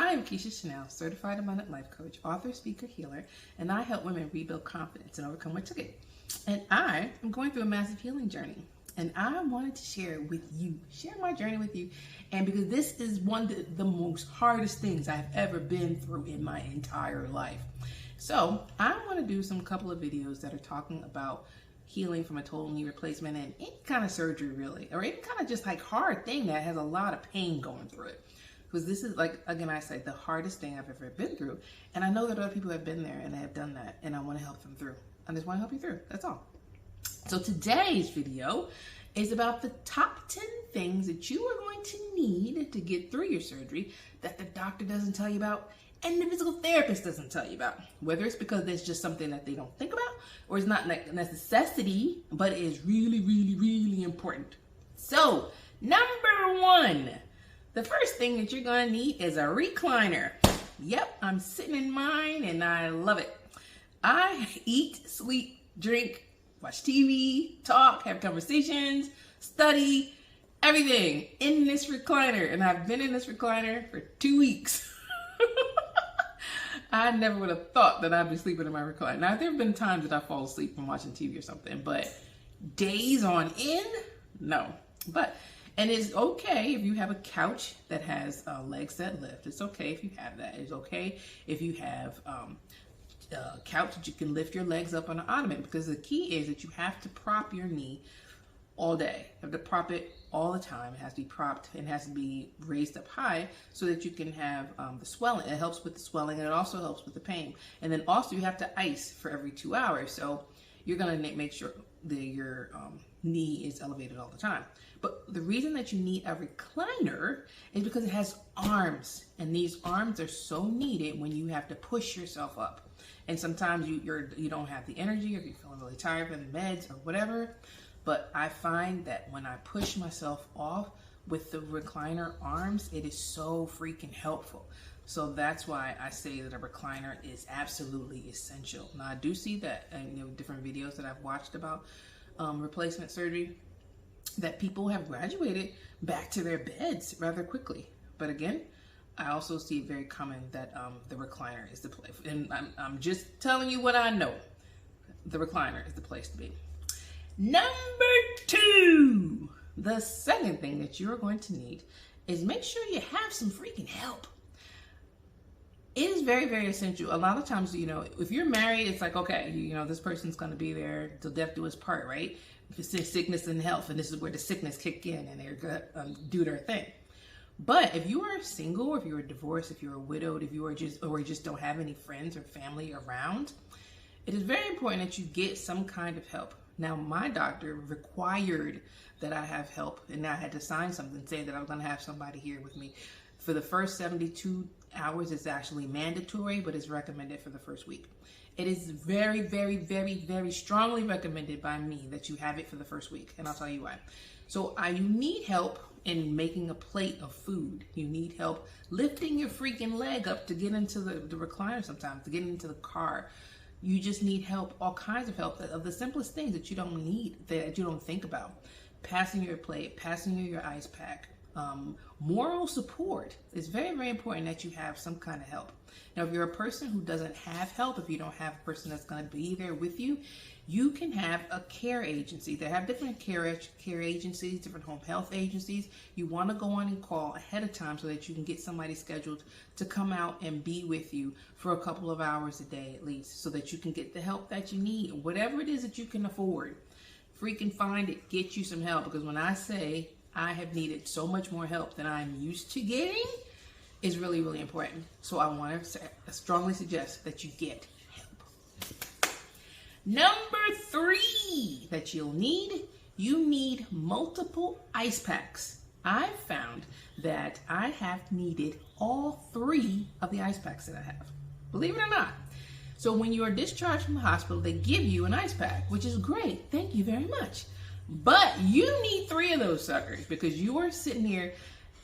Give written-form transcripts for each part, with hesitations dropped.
I am Keisha Chanel, certified abundant life coach, author, speaker, healer, and I help women rebuild confidence and overcome what took it. And I am going through a massive healing journey, and I wanted to share my journey with you, and because this is one of the most hardest things I've ever been through in my entire life. So I want to do some couple of videos that are talking about healing from a total knee replacement and any kind of surgery really, or any kind of just like hard thing that has a lot of pain going through it. Because this is, like, again, I say the hardest thing I've ever been through. And I know that other people have been there and they have done that, and I want to help them through. I just want to help you through. That's all. So today's video is about the top 10 things that you are going to need to get through your surgery that the doctor doesn't tell you about and the physical therapist doesn't tell you about. Whether it's because there's just something that they don't think about, or it's not like a necessity, but it is really, really, really important. So, number one. The first thing that you're going to need is a recliner. Yep, I'm sitting in mine and I love it. I eat, sleep, drink, watch TV, talk, have conversations, study, everything in this recliner. And I've been in this recliner for 2 weeks. I never would have thought that I'd be sleeping in my recliner. Now, there have been times that I fall asleep from watching TV or something, but days on end, no. And it's okay if you have a couch that has legs that lift. It's okay if you have that. It's okay if you have a couch that you can lift your legs up on an ottoman, because the key is that you have to prop your knee all day. You have to prop it all the time. It has to be propped and has to be raised up high so that you can have the swelling. It helps with the swelling and it also helps with the pain. And then also you have to ice for every 2 hours. So you're going to make sure that your knee is elevated all the time. But the reason that you need a recliner is because it has arms, and these arms are so needed when you have to push yourself up. And sometimes you don't have the energy, or you're feeling really tired from the meds or whatever. But I find that when I push myself off with the recliner arms, it is so freaking helpful. So that's why I say that a recliner is absolutely essential. Now I do see that in different videos that I've watched about replacement surgery, that people have graduated back to their beds rather quickly. But again, I also see it very common that the recliner is the place. And I'm just telling you what I know. The recliner is the place to be. Number two, the second thing that you're going to need is make sure you have some freaking help. It is very, very essential. A lot of times, if you're married, it's like, okay, this person's going to be there till death do us part, right? It's sickness and health, and this is where the sickness kick in and they're going to do their thing. But if you are single, if you're divorced, if you're widowed, if you are just don't have any friends or family around, it is very important that you get some kind of help. Now, my doctor required that I have help, and I had to sign something saying that I was going to have somebody here with me. For the first 72 hours, it's actually mandatory, but it's recommended for the first week. It is very, very, very, very strongly recommended by me that you have it for the first week, and I'll tell you why. So you need help in making a plate of food. You need help lifting your freaking leg up to get into the recliner sometimes, to get into the car. You just need help, all kinds of help, of the simplest things that you don't need, that you don't think about. Passing your plate, passing your ice pack. Moral support. It's very, very important that you have some kind of help. Now, if you're a person who doesn't have help, if you don't have a person that's going to be there with you, you can have a care agency. They have different care agencies, different home health agencies. You want to go on and call ahead of time so that you can get somebody scheduled to come out and be with you for a couple of hours a day at least, so that you can get the help that you need, whatever it is that you can afford. Freaking find it, get you some help, because when I say I have needed so much more help than I'm used to getting, is really, really important. So I want to strongly suggest that you get help. Number three that you'll need, you need multiple ice packs. I've found that I have needed all 3 of the ice packs that I have. Believe it or not. So when you are discharged from the hospital, they give you an ice pack, which is great. Thank you very much. But you need 3 of those suckers, because you are sitting here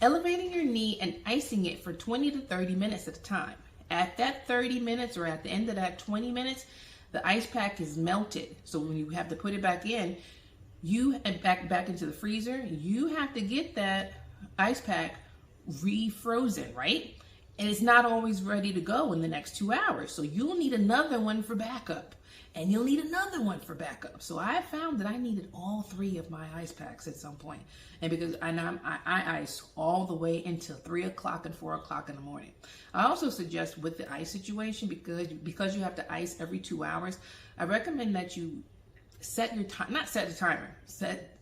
elevating your knee and icing it for 20 to 30 minutes at a time. At that 30 minutes or at the end of that 20 minutes, the ice pack is melted. So when you have to put it back in, back into the freezer, you have to get that ice pack refrozen, right? and it's not always ready to go in the next 2 hours. So you'll need another one for backup, and you'll need another one for backup. So I found that I needed all three of my ice packs at some point. And because I ice all the way until 3 o'clock and 4 o'clock in the morning. I also suggest with the ice situation, because you have to ice every 2 hours, I recommend that you set your time, not set the timer, set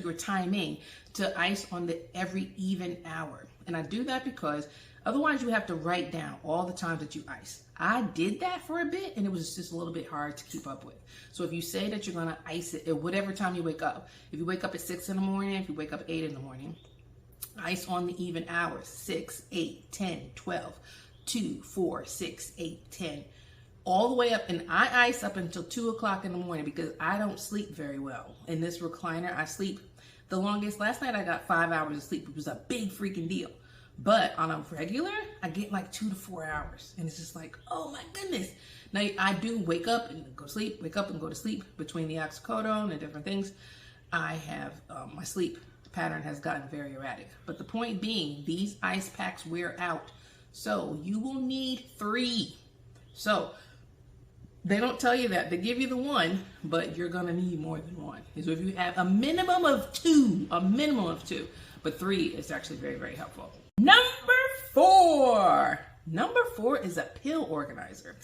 your timing to ice on the every even hour. And I do that because otherwise you have to write down all the times that you ice. I did that for a bit, and it was just a little bit hard to keep up with. So if you say that you're going to ice it at whatever time you wake up, if you wake up at 6 in the morning, if you wake up at 8 in the morning, ice on the even hours, 6, 8, 10, 12, 2, 4, 6, 8, 10, all the way up. And I ice up until 2 o'clock in the morning because I don't sleep very well. In this recliner, I sleep the longest. Last night I got 5 hours of sleep, which was a big freaking deal. But on a regular, I get like 2 to 4 hours. And it's just like, oh my goodness. Now, I do wake up and go to sleep, wake up and go to sleep between the oxycodone and different things. I have, my sleep pattern has gotten very erratic. But the point being, these ice packs wear out. So you will need 3. So they don't tell you that. They give you the 1, but you're going to need more than 1. So if you have a minimum of 2, but 3 is actually very, very helpful. Number 4 is a pill organizer.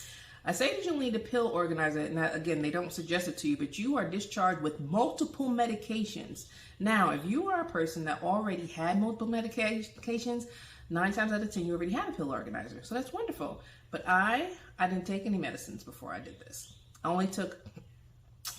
I say that you need a pill organizer, and again, they don't suggest it to you, but you are discharged with multiple medications. Now, if you are a person that already had multiple medications, 9 times out of 10, you already had a pill organizer. So that's wonderful. But I didn't take any medicines before I did this. I only took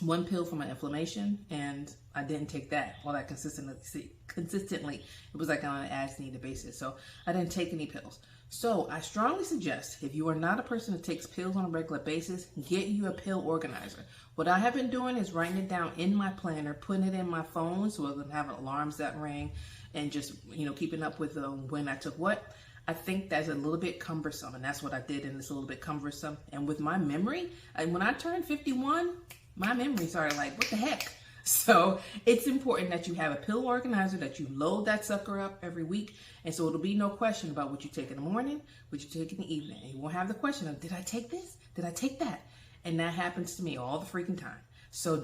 1 pill for my inflammation, and I didn't take that all that consistently. It was like on an as-needed basis. So I didn't take any pills. So I strongly suggest, if you are not a person that takes pills on a regular basis, get you a pill organizer. What I have been doing is writing it down in my planner, putting it in my phone so I can have alarms that ring, and just, keeping up with when I took what. I think that's a little bit cumbersome, and that's what I did, and it's a little bit cumbersome. And with my memory, when I turned 51, my memory started like, what the heck? So it's important that you have a pill organizer, that you load that sucker up every week. And so it'll be no question about what you take in the morning, what you take in the evening. And you won't have the question of, did I take this? Did I take that? And that happens to me all the freaking time. So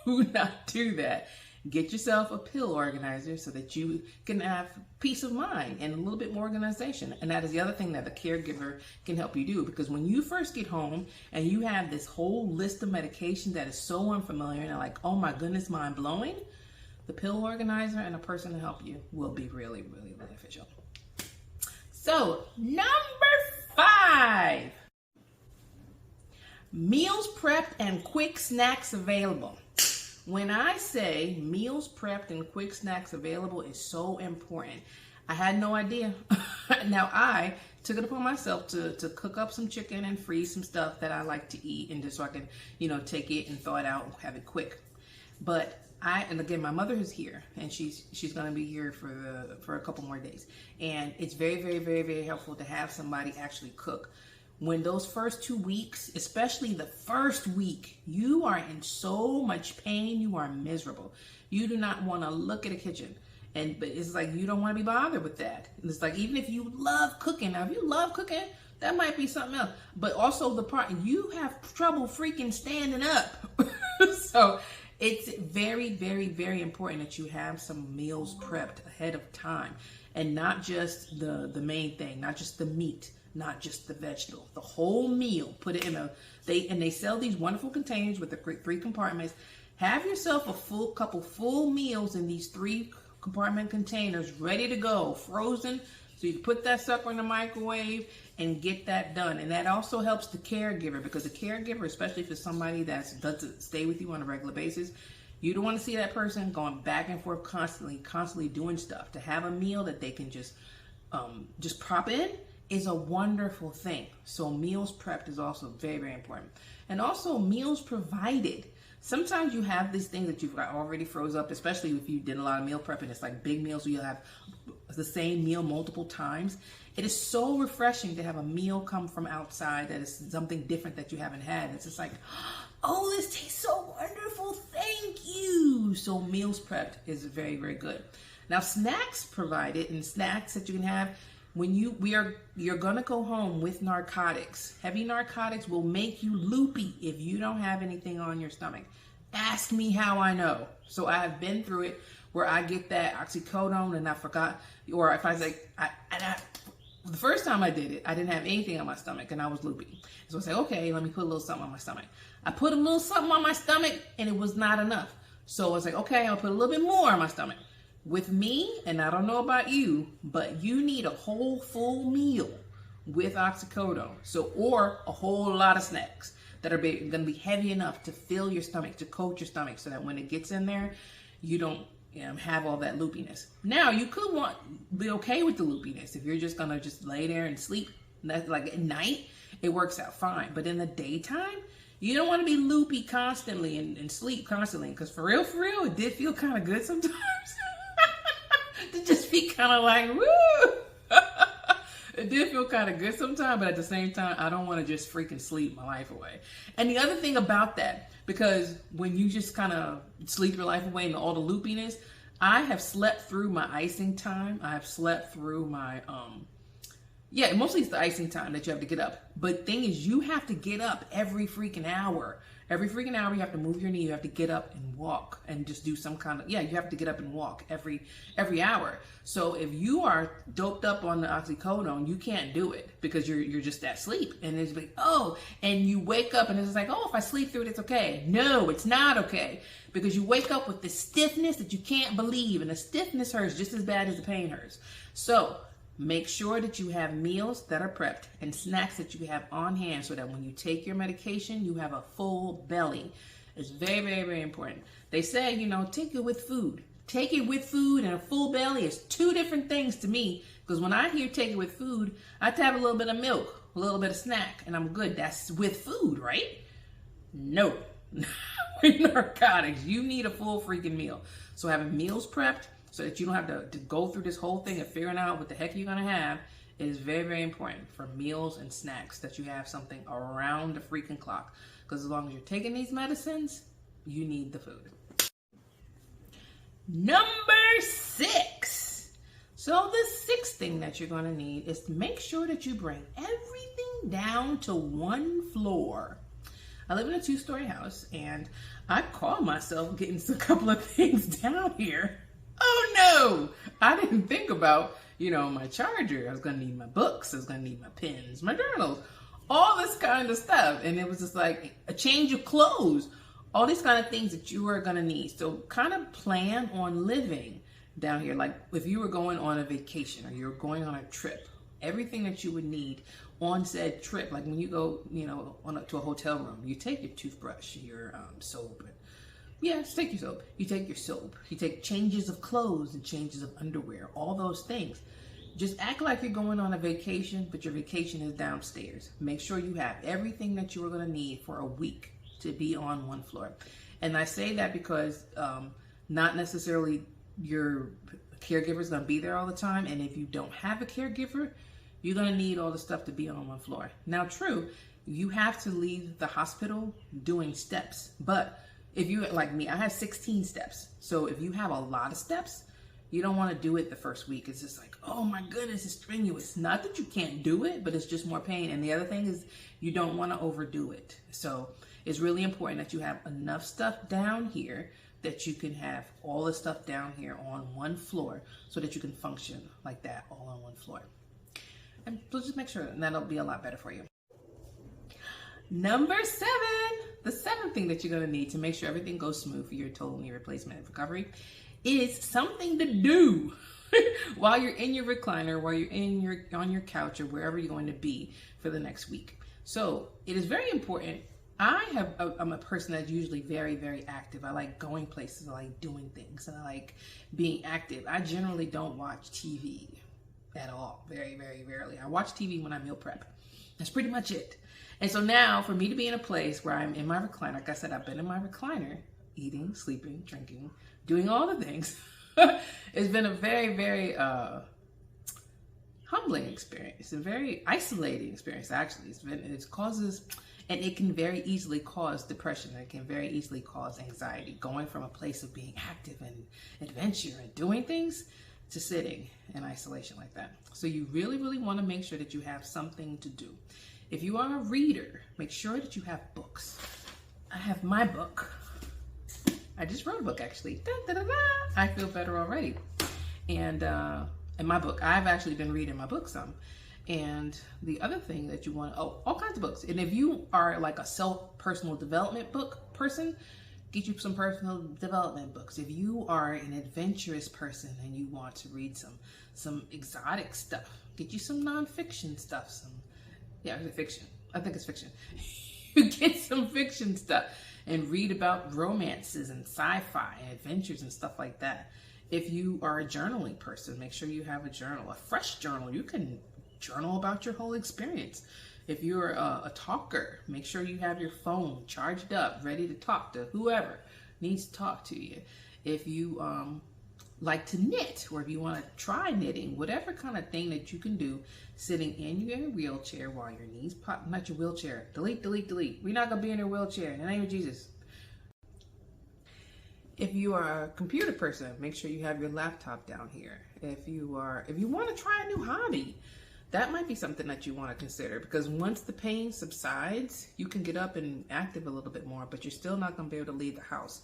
do not do that. Get yourself a pill organizer so that you can have peace of mind and a little bit more organization. And that is the other thing that a caregiver can help you do, because when you first get home and you have this whole list of medication that is so unfamiliar and like, oh my goodness, mind blowing, the pill organizer and a person to help you will be really, really beneficial. So number 5, meals prepped and quick snacks available. When I say meals prepped and quick snacks available is so important, I had no idea. Now I took it upon myself to cook up some chicken and freeze some stuff that I like to eat, and just so I can, take it and thaw it out and have it quick. But and again, my mother is here, and she's going to be here for a couple more days. And it's very, very, very, very helpful to have somebody actually cook. When those first 2 weeks, especially the first week, you are in so much pain, you are miserable. You do not want to look at a kitchen. But it's like, you don't want to be bothered with that. And it's like, even if you love cooking, now if you love cooking, that might be something else. But also the part, you have trouble freaking standing up. So it's very, very, very important that you have some meals prepped ahead of time. And not just the main thing, not just the meat, not just the vegetable, the whole meal. Put it in they sell these wonderful containers with the 3 compartments. Have yourself a couple full meals in these 3 compartment containers ready to go, frozen, so you can put that sucker in the microwave and get that done. And that also helps the caregiver, because the caregiver, especially if it's somebody that doesn't stay with you on a regular basis, you don't want to see that person going back and forth constantly doing stuff. To have a meal that they can just prop in is a wonderful thing. So meals prepped is also very, very important. And also meals provided. Sometimes you have these things that you've got already froze up, especially if you did a lot of meal prep and it's like big meals where you'll have the same meal multiple times. It is so refreshing to have a meal come from outside that is something different that you haven't had. It's just like, oh, this tastes so wonderful, thank you. So meals prepped is very, very good. Now snacks provided, and snacks that you can have, when you're gonna go home with narcotics. Heavy narcotics will make you loopy if you don't have anything on your stomach. Ask me how I know. So I have been through it where I get that oxycodone and I forgot, or if I was like, the first time I did it, I didn't have anything on my stomach and I was loopy. So I said, okay, let me put a little something on my stomach. I put a little something on my stomach and it was not enough. So I was like, okay, I'll put a little bit more on my stomach. With me, and I don't know about you, but you need a whole full meal with oxycodone. So, or a whole lot of snacks that are going to be heavy enough to fill your stomach, to coat your stomach, so that when it gets in there, you don't have all that loopiness. Now, you could be okay with the loopiness if you're just going to just lay there and sleep. That's like at night, it works out fine. But in the daytime, you don't want to be loopy constantly and sleep constantly, because for real, it did feel kind of good sometimes. To just be kind of like, woo! It did feel kind of good sometimes, but at the same time, I don't want to just freaking sleep my life away. And the other thing about that, because when you just kind of sleep your life away and all the loopiness, I have slept through my icing time. I have slept through my, mostly it's the icing time that you have to get up. But thing is, you have to get up every freaking hour. Every freaking hour, you have to move your knee. You have to get up and walk and just do some kind of, you have to get up and walk every hour. So if you are doped up on the oxycodone, you can't do it because you're just at sleep. And it's like, oh, and you wake up and it's like, oh, if I sleep through it, it's okay. No, it's not okay, because you wake up with this stiffness that you can't believe, and the stiffness hurts just as bad as the pain hurts. So make sure that you have meals that are prepped and snacks that you have on hand, so that when you take your medication, you have a full belly. It's very, very, very important. They say, take it with food. Take it with food and a full belly is two different things to me, because when I hear take it with food, I have to have a little bit of milk, a little bit of snack, and I'm good. That's with food, right? No. With narcotics, you need a full freaking meal. So having meals prepped, so that you don't have to go through this whole thing of figuring out what the heck you're going to have, is very, very important for meals and snacks, that you have something around the freaking clock. Because as long as you're taking these medicines, you need the food. Number 6. So the 6th thing that you're going to need is to make sure that you bring everything down to one floor. I live in a 2-story house, and I call myself getting a couple of things down here. Oh no, I didn't think about, my charger. I was going to need my books. I was going to need my pens, my journals, all this kind of stuff. And it was just like a change of clothes, all these kind of things that you are going to need. So kind of plan on living down here. Like if you were going on a vacation or you're going on a trip, everything that you would need on said trip, like when you go, to a hotel room, you take your toothbrush, your soap, just take your soap. You take your soap. You take changes of clothes and changes of underwear, all those things. Just act like you're going on a vacation, but your vacation is downstairs. Make sure you have everything that you are going to need for a week to be on one floor. And I say that because not necessarily your caregiver is going to be there all the time. And if you don't have a caregiver, you're going to need all the stuff to be on one floor. Now, true, you have to leave the hospital doing steps, but if you, like me, I have 16 steps. So if you have a lot of steps, you don't want to do it the first week. It's just like, oh my goodness, it's strenuous. Not that you can't do it, but it's just more pain. And the other thing is you don't want to overdo it. So it's really important that you have enough stuff down here that you can have all the stuff down here on one floor, so that you can function like that all on one floor. And so just make sure, and that'll be a lot better for you. Number 7, the 7th thing that you're going to need to make sure everything goes smooth for your total knee replacement and recovery is something to do while you're in your recliner, while you're on your couch, or wherever you're going to be for the next week. So it is very important. I'm a person that's usually very, very active. I like going places. I like doing things, and I like being active. I generally don't watch TV at all. Very, very rarely. I watch TV when I meal prep. That's pretty much it. And so now for me to be in a place where I'm in my recliner, like I said, I've been in my recliner, eating, sleeping, drinking, doing all the things. It's been a very, very humbling experience, a very isolating experience, actually. It causes, and it can very easily cause depression. It can very easily cause anxiety. Going from a place of being active and adventure and doing things to sitting in isolation like that. So you really, really want to make sure that you have something to do. If you are a reader, make sure that you have books. I have my book. I just wrote a book actually. Da, da, da, da. I feel better already. And in my book, I've actually been reading my book some. And the other thing that you want, all kinds of books. And if you are like a personal development book person, get you some personal development books. If you are an adventurous person and you want to read some exotic stuff, get you some nonfiction stuff. Is it fiction? I think it's fiction. You get some fiction stuff and read about romances and sci-fi and adventures and stuff like that. If you are a journaling person, make sure you have a journal, a fresh journal. You can journal about your whole experience. If you're a talker, make sure you have your phone charged up, ready to talk to whoever needs to talk to you. If you like to knit, or if you want to try knitting, whatever kind of thing that you can do sitting in your wheelchair while your knees pop, not your wheelchair, delete. We're not going to be in your wheelchair in the name of Jesus. If you are a computer person, make sure you have your laptop down here. If you want to try a new hobby, that might be something that you want to consider, because once the pain subsides, you can get up and active a little bit more, but you're still not going to be able to leave the house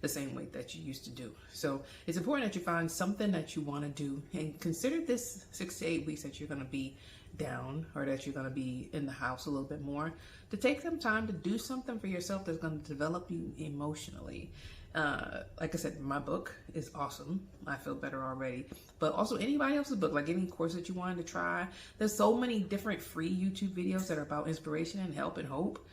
the same way that you used to do. So it's important that you find something that you want to do, and consider this 6 to 8 weeks that you're going to be down, or that you're going to be in the house a little bit more, to take some time to do something for yourself that's going to develop you emotionally. Like I said, my book is awesome. I feel better already. But also anybody else's book, like any course that you wanted to try. There's so many different free YouTube videos that are about inspiration and help and hope.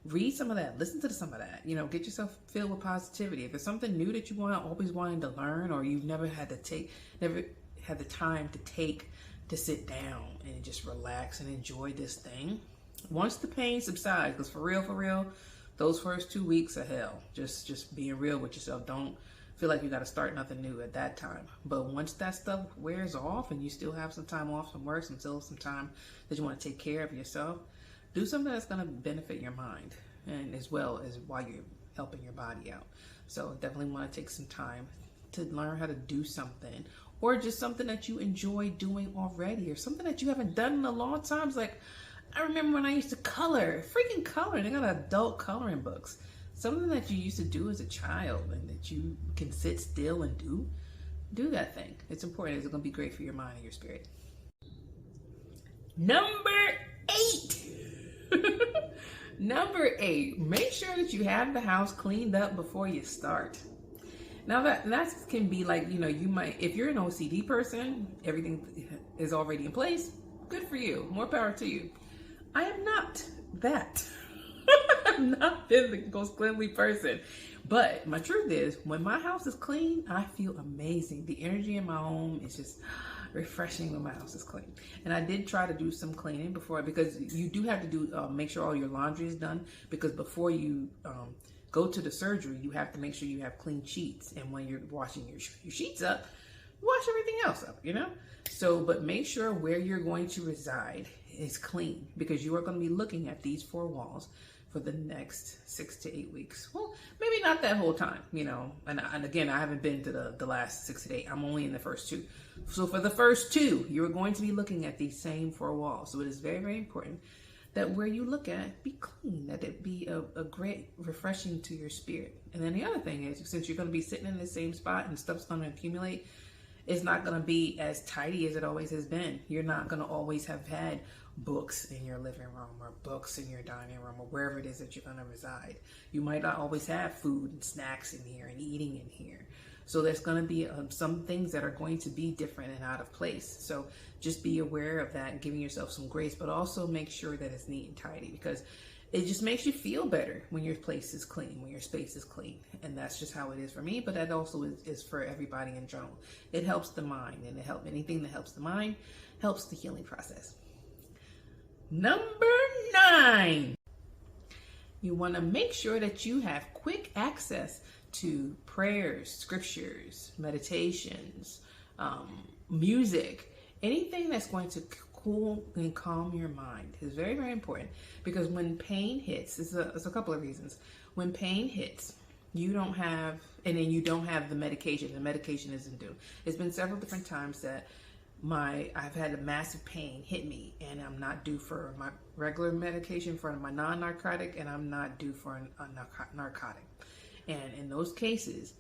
Read some of that. Listen to some of that. Get yourself filled with positivity. If it's something new that you always wanted to learn, or you've never had the time to sit down and just relax and enjoy this thing. Once the pain subsides, because for real, those first 2 weeks are hell. Just being real with yourself. Don't feel like you got to start nothing new at that time. But once that stuff wears off and you still have some time off from work, some time that you want to take care of yourself, do something that's going to benefit your mind, and as well as while you're helping your body out. So definitely want to take some time to learn how to do something, or just something that you enjoy doing already, or something that you haven't done in a long time. It's like, I remember when I used to color. They got adult coloring books. Something that you used to do as a child and that you can sit still and do that thing. It's important. It's going to be great for your mind and your spirit. Number 8. Number 8, make sure that you have the house cleaned up before you start. Now that can be like, you might, if you're an OCD person, everything is already in place. Good for you. More power to you. I am not that. I've not been the most cleanly person. But my truth is, when my house is clean, I feel amazing. The energy in my home is just refreshing when my house is clean. And I did try to do some cleaning before, because you do have to do make sure all your laundry is done, because before you go to the surgery, you have to make sure you have clean sheets. And when you're washing your sheets up, wash everything else up, So, but make sure where you're going to reside is clean, because you are going to be looking at these 4 walls for the next 6 to 8 weeks. Well, maybe not that whole time, and again, I haven't been to the last 6 to 8. I'm only in the first 2. So for the first 2, you're going to be looking at these same 4 walls. So it is very, very important that where you look at be clean, that it be a great refreshing to your spirit. And then the other thing is, since you're going to be sitting in the same spot and stuff's going to accumulate, it's not going to be as tidy as it always has been. You're not going to always have had books in your living room, or books in your dining room, or wherever it is that you're going to reside. You might not always have food and snacks in here and eating in here. So there's going to be some things that are going to be different and out of place. So just be aware of that and giving yourself some grace, but also make sure that it's neat and tidy, because it just makes you feel better when your place is clean, when your space is clean. And that's just how it is for me, but that also is for everybody in general. It helps the mind, and anything that helps the mind helps the healing process. Number 9, you want to make sure that you have quick access to prayers, scriptures, meditations, music, anything that's going to cool and calm your mind is very, very important, because when pain hits, there's a couple of reasons. When pain hits, you don't have, and then you don't have the medication isn't due. It's been several different times that I've had a massive pain hit me, and I'm not due for my regular medication for my non-narcotic, and I'm not due for a narcotic. And in those cases,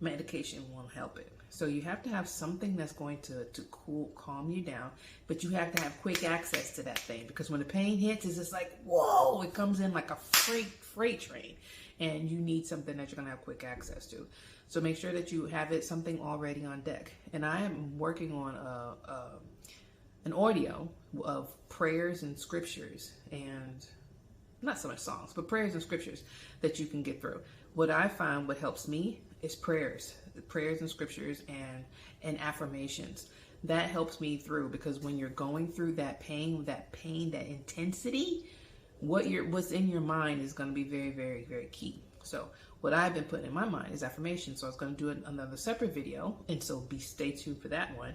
medication won't help it. So you have to have something that's going to calm you down, but you have to have quick access to that thing, because when the pain hits, it's just like, whoa, it comes in like a freight train, and you need something that you're going to have quick access to. So make sure that you have something already on deck. And I am working on an audio of prayers and scriptures, and not so much songs, but prayers and scriptures that you can get through. What I find what helps me is prayers and scriptures and affirmations. That helps me through, because when you're going through that pain, that intensity, what's in your mind is going to be very, very, very key. So what I've been putting in my mind is affirmation. So I was going to do another separate video, and so stay tuned for that one.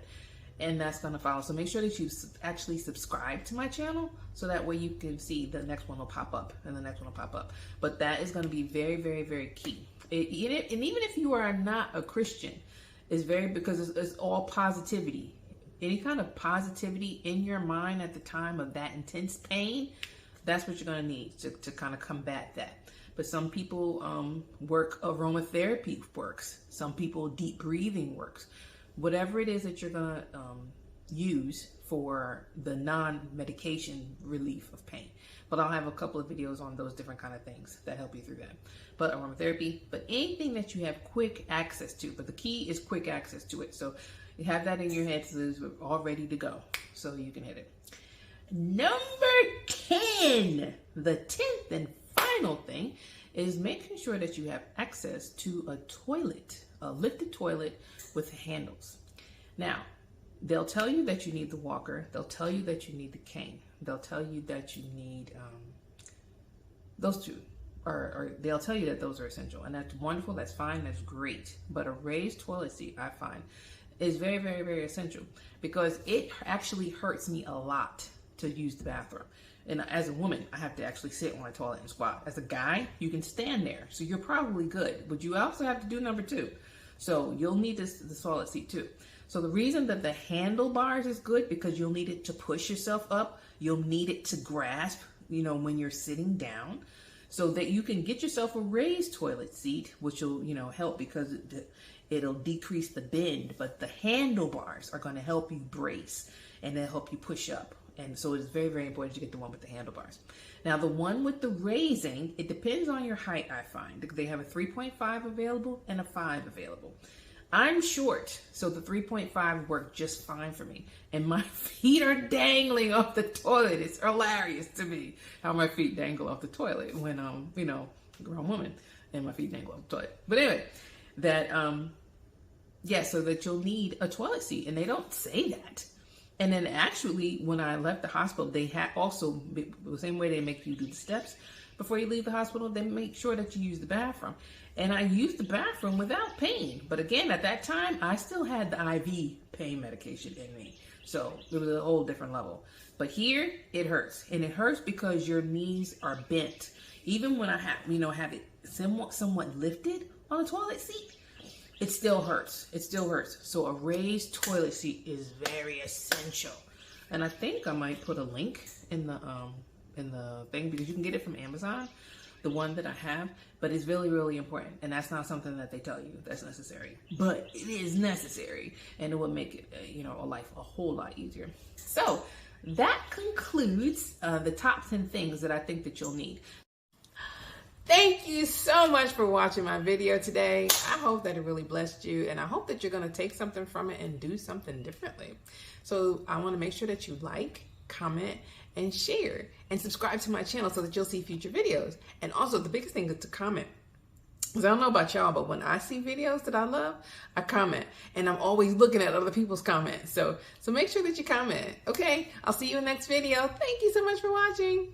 And that's going to follow. So make sure that you actually subscribe to my channel, so that way you can see the next one will pop up and the next one will pop up. But that is going to be very, very, very key. And even if you are not a Christian, because it's all positivity. Any kind of positivity in your mind at the time of that intense pain, that's what you're going to need to kind of combat that. But some people work, aromatherapy works. Some people deep breathing works. Whatever it is that you're going to use for the non-medication relief of pain. But I'll have a couple of videos on those different kind of things that help you through that. But aromatherapy, but anything that you have quick access to. But the key is quick access to it. So you have that in your head, so it's all ready to go, so you can hit it. Number 10, the 10th and final thing is making sure that you have access to a toilet, a lifted toilet with handles. Now, they'll tell you that you need the walker. They'll tell you that you need the cane. They'll tell you that you need those two, or they'll tell you that those are essential, and that's wonderful. That's fine. That's great. But a raised toilet seat, I find, is very, very, very essential, because it actually hurts me a lot to use the bathroom. And as a woman, I have to actually sit on my toilet and squat. As a guy, you can stand there, so you're probably good. But you also have to do number 2. So you'll need the toilet seat too. So the reason that the handlebars is good, because you'll need it to push yourself up. You'll need it to grasp, when you're sitting down, so that you can get yourself a raised toilet seat, which will, help, because it'll decrease the bend. But the handlebars are going to help you brace, and they'll help you push up. And so it's very, very important to get the one with the handlebars. Now, the one with the raising, it depends on your height, I find. They have a 3.5 available and a 5 available. I'm short, so the 3.5 worked just fine for me. And my feet are dangling off the toilet. It's hilarious to me how my feet dangle off the toilet when I'm, a grown woman, and my feet dangle off the toilet. But anyway, so that you'll need a toilet seat, and they don't say that. And then actually, when I left the hospital, they had also, the same way they make you do the steps before you leave the hospital, they make sure that you use the bathroom. And I used the bathroom without pain. But again, at that time, I still had the IV pain medication in me. So it was a whole different level. But here, it hurts. And it hurts because your knees are bent. Even when I have it somewhat lifted on a toilet seat, it still hurts. It still hurts. So a raised toilet seat is very essential. And I think I might put a link in the thing, because you can get it from Amazon, the one that I have. But it's really, really important. And that's not something that they tell you that's necessary. But it is necessary. And it will make it, a life a whole lot easier. So that concludes the top 10 things that I think that you'll need. Thank you so much for watching my video today. I hope that it really blessed you, and I hope that you're going to take something from it and do something differently. So I want to make sure that you like, comment, and share, and subscribe to my channel so that you'll see future videos. And also, the biggest thing is to comment. Because I don't know about y'all, but when I see videos that I love, I comment. And I'm always looking at other people's comments. So make sure that you comment. Okay, I'll see you in the next video. Thank you so much for watching.